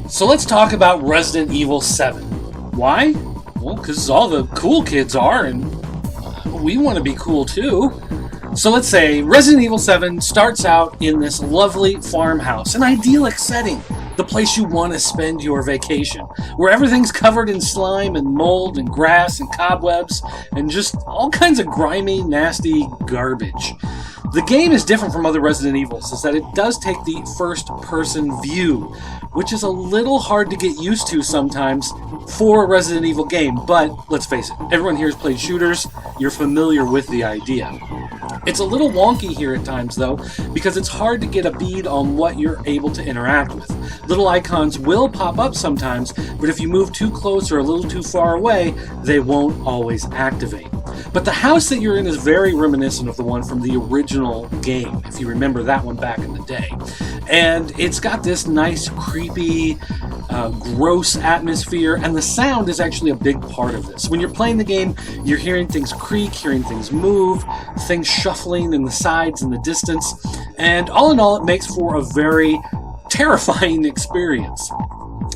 So let's talk about Resident Evil 7. Why? Well, because all the cool kids are, and we want to be cool too. So let's say Resident Evil 7 starts out in this lovely farmhouse, an idyllic setting, the place you want to spend your vacation, where everything's covered in slime and mold and grass and cobwebs and just all kinds of grimy, nasty garbage. The game is different from other Resident Evils, is that it does take the first-person view, which is a little hard to get used to sometimes for a Resident Evil game, but let's face it, everyone here has played shooters, you're familiar with the idea. It's a little wonky here at times, though, because it's hard to get a bead on what you're able to interact with. Little icons will pop up sometimes, but if you move too close or a little too far away, they won't always activate. But the house that you're in is very reminiscent of the one from the original game, if you remember that one back in the day. And it's got this nice, creepy, gross atmosphere, and the sound is actually a big part of this. When you're playing the game, you're hearing things creak, hearing things move, things shuffling in the sides and the distance, and all in all, it makes for a very terrifying experience.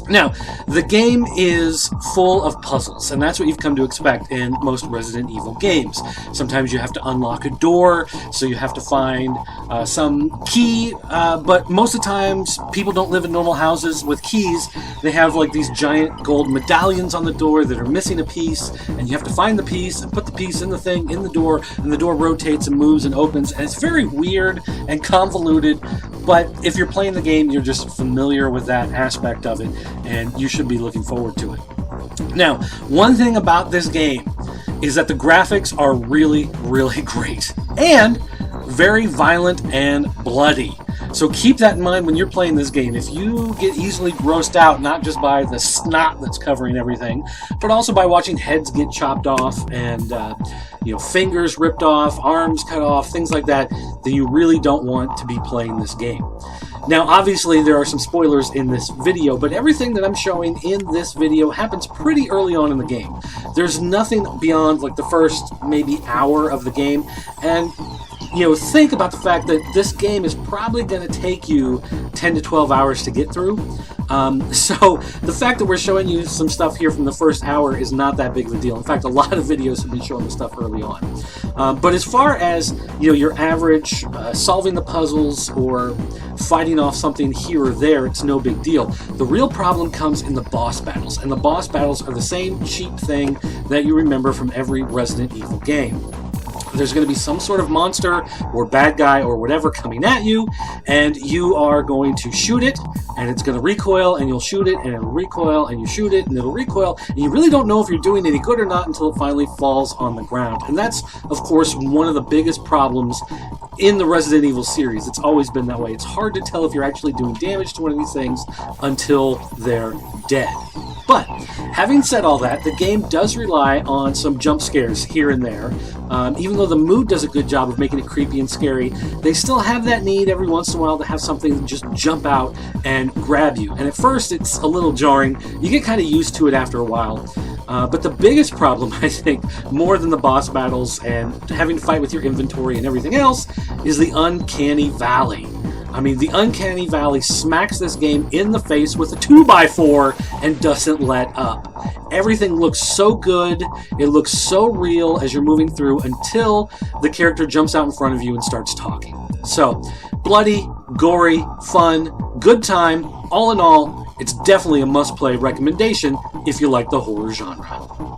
Now, the game is full of puzzles, and that's what you've come to expect in most Resident Evil games. Sometimes you have to unlock a door, so you have to find some key, but most of the times people don't live in normal houses with keys. They have like these giant gold medallions on the door that are missing a piece, and you have to find the piece and put the piece in the thing, in the door, and the door rotates and moves and opens, and it's very weird and convoluted, but if you're playing the game, you're just familiar with that aspect of it, and you should be looking forward to it. Now, one thing about this game is that the graphics are really, really great, and very violent and bloody. So keep that in mind when you're playing this game. If you get easily grossed out, not just by the snot that's covering everything, but also by watching heads get chopped off and fingers ripped off, arms cut off, things like that, then you really don't want to be playing this game. Now, obviously, there are some spoilers in this video, but everything that I'm showing in this video happens pretty early on in the game. There's nothing beyond like the first maybe hour of the game, and think about the fact that this game is probably going to take you 10 to 12 hours to get through. So the fact that we're showing you some stuff here from the first hour is not that big of a deal. In fact, a lot of videos have been showing the stuff early on. But as far as your average solving the puzzles or fighting off something here or there, it's no big deal. The real problem comes in the boss battles, and the boss battles are the same cheap thing that you remember from every Resident Evil game. There's going to be some sort of monster or bad guy or whatever coming at you, and you are going to shoot it, and it's going to recoil, and you'll shoot it, and it'll recoil, and you shoot it, and it'll recoil, and you really don't know if you're doing any good or not until it finally falls on the ground. And that's, of course, one of the biggest problems in the Resident Evil series. It's always been that way. It's hard to tell if you're actually doing damage to one of these things until they're dead. But having said all that, the game does rely on some jump scares here and there. Even though the mood does a good job of making it creepy and scary, they still have that need every once in a while to have something just jump out and grab you. And at first it's a little jarring. You get kind of used to it after a while. But the biggest problem, I think, more than the boss battles and having to fight with your inventory and everything else, is the Uncanny Valley. I mean, the Uncanny Valley smacks this game in the face with a 2x4 and doesn't let up. Everything looks so good, it looks so real as you're moving through until the character jumps out in front of you and starts talking. So, bloody, gory, fun, good time, all in all, it's definitely a must-play recommendation if you like the horror genre.